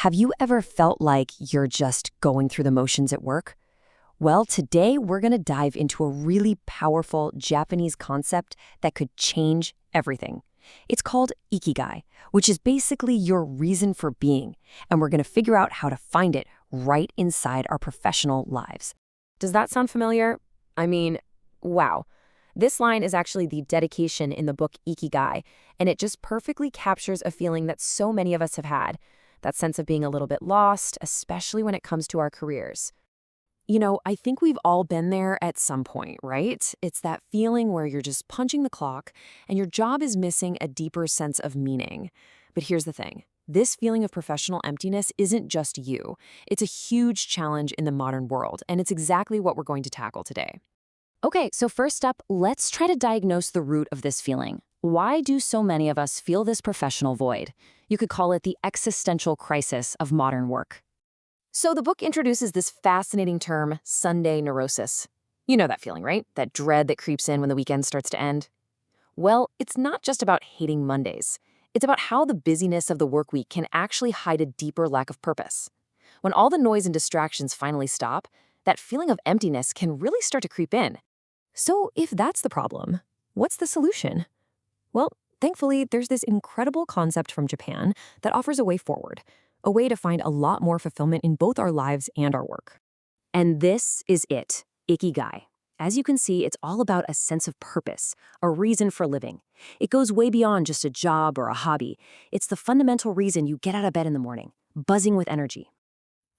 Have you ever felt like you're just going through the motions at work? Well, today we're going to dive into a really powerful Japanese concept that could change everything. It's called Ikigai, which is basically your reason for being, and we're going to figure out how to find it right inside our professional lives. Does that sound familiar? I mean, wow. This line is actually the dedication in the book Ikigai, and it just perfectly captures a feeling that so many of us have had, that sense of being a little bit lost, especially when it comes to our careers. I think we've all been there at some point, right? It's that feeling where you're just punching the clock and your job is missing a deeper sense of meaning. But here's the thing. This feeling of professional emptiness isn't just you. It's a huge challenge in the modern world, and it's exactly what we're going to tackle today. Okay, so first up, let's try to diagnose the root of this feeling. Why do so many of us feel this professional void? You could call it the existential crisis of modern work. So the book introduces this fascinating term, Sunday neurosis. You know that feeling, right? That dread that creeps in when the weekend starts to end. Well, it's not just about hating Mondays. It's about how the busyness of the work week can actually hide a deeper lack of purpose. When all the noise and distractions finally stop, that feeling of emptiness can really start to creep in. So if that's the problem, what's the solution? Well, thankfully, there's this incredible concept from Japan that offers a way forward, a way to find a lot more fulfillment in both our lives and our work. And this is it, Ikigai. As you can see, it's all about a sense of purpose, a reason for living. It goes way beyond just a job or a hobby. It's the fundamental reason you get out of bed in the morning, buzzing with energy.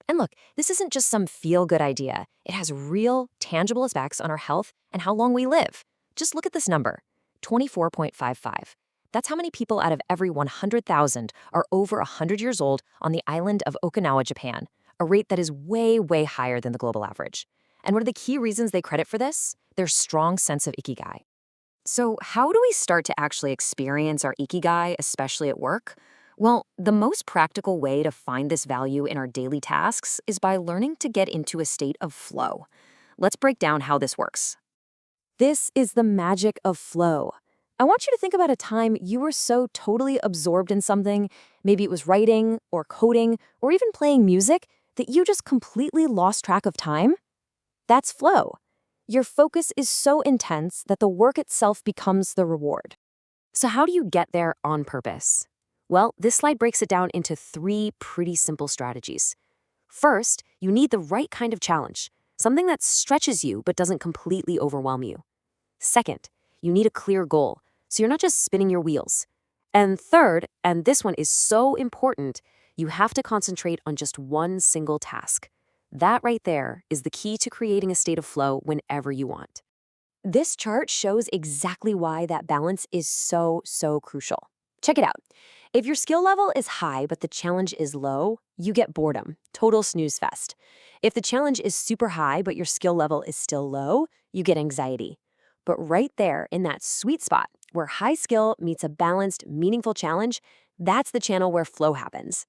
And look, this isn't just some feel-good idea. It has real, tangible effects on our health and how long we live. Just look at this number, 24.55. That's how many people out of every 100,000 are over 100 years old on the island of Okinawa, Japan, a rate that is way, way higher than the global average. And one of the key reasons they credit for this? Their strong sense of Ikigai. So how do we start to actually experience our Ikigai, especially at work? Well, the most practical way to find this value in our daily tasks is by learning to get into a state of flow. Let's break down how this works. This is the magic of flow. I want you to think about a time you were so totally absorbed in something, maybe it was writing or coding or even playing music, that you just completely lost track of time. That's flow. Your focus is so intense that the work itself becomes the reward. So how do you get there on purpose? Well, this slide breaks it down into 3 pretty simple strategies. First, you need the right kind of challenge, something that stretches you but doesn't completely overwhelm you. Second, you need a clear goal, so you're not just spinning your wheels. And third, and this one is so important, you have to concentrate on just one single task. That right there is the key to creating a state of flow whenever you want. This chart shows exactly why that balance is so crucial. Check it out. If your skill level is high but the challenge is low, you get boredom, total snooze fest. If the challenge is super high but your skill level is still low, you get anxiety. But right there in that sweet spot where high skill meets a balanced, meaningful challenge, that's the channel where flow happens.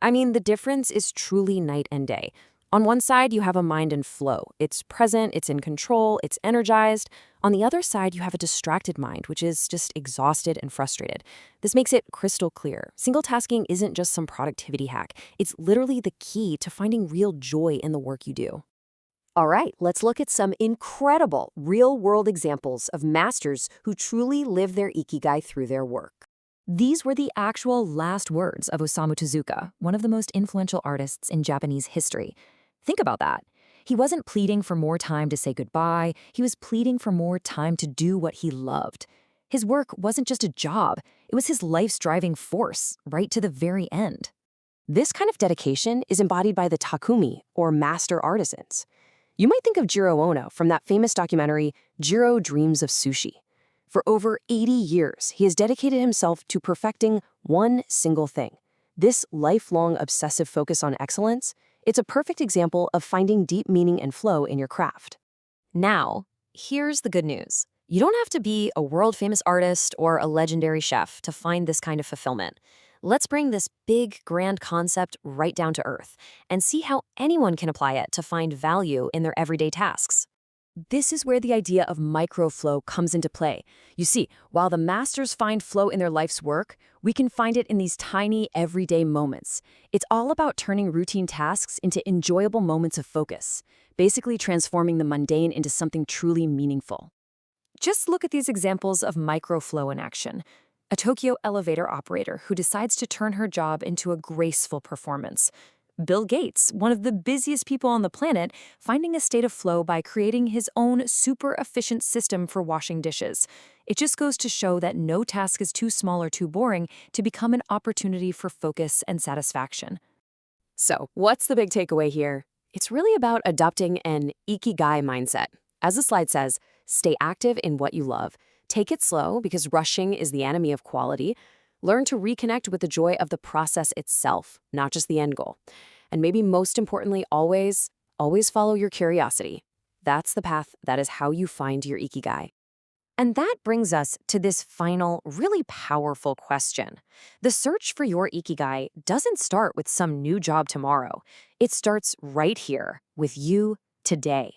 I mean, the difference is truly night and day. On one side, you have a mind in flow. It's present, it's in control, it's energized. On the other side, you have a distracted mind, which is just exhausted and frustrated. This makes it crystal clear. Single tasking isn't just some productivity hack. It's literally the key to finding real joy in the work you do. All right, let's look at some incredible real-world examples of masters who truly live their Ikigai through their work. These were the actual last words of Osamu Tezuka, one of the most influential artists in Japanese history. Think about that. He wasn't pleading for more time to say goodbye. He was pleading for more time to do what he loved. His work wasn't just a job. It was his life's driving force, right to the very end. This kind of dedication is embodied by the Takumi, or master artisans. You might think of Jiro Ono from that famous documentary, Jiro Dreams of Sushi. For over 80 years, he has dedicated himself to perfecting one single thing. This lifelong obsessive focus on excellence, it's a perfect example of finding deep meaning and flow in your craft. Now, here's the good news. You don't have to be a world-famous artist or a legendary chef to find this kind of fulfillment. Let's bring this big, grand concept right down to earth and see how anyone can apply it to find value in their everyday tasks. This is where the idea of microflow comes into play. You see, while the masters find flow in their life's work, we can find it in these tiny, everyday moments. It's all about turning routine tasks into enjoyable moments of focus, basically transforming the mundane into something truly meaningful. Just look at these examples of microflow in action. A Tokyo elevator operator who decides to turn her job into a graceful performance. Bill Gates, one of the busiest people on the planet, finding a state of flow by creating his own super efficient system for washing dishes. It just goes to show that no task is too small or too boring to become an opportunity for focus and satisfaction. So, what's the big takeaway here? It's really about adopting an Ikigai mindset. As the slide says, stay active in what you love. Take it slow because rushing is the enemy of quality. Learn to reconnect with the joy of the process itself, not just the end goal. And maybe most importantly, always follow your curiosity. That's the path. That is how you find your Ikigai. And that brings us to this final, really powerful question. The search for your Ikigai doesn't start with some new job tomorrow. It starts right here with you today.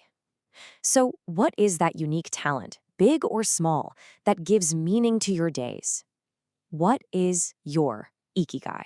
So, what is that unique talent, big or small, that gives meaning to your days? What is your Ikigai?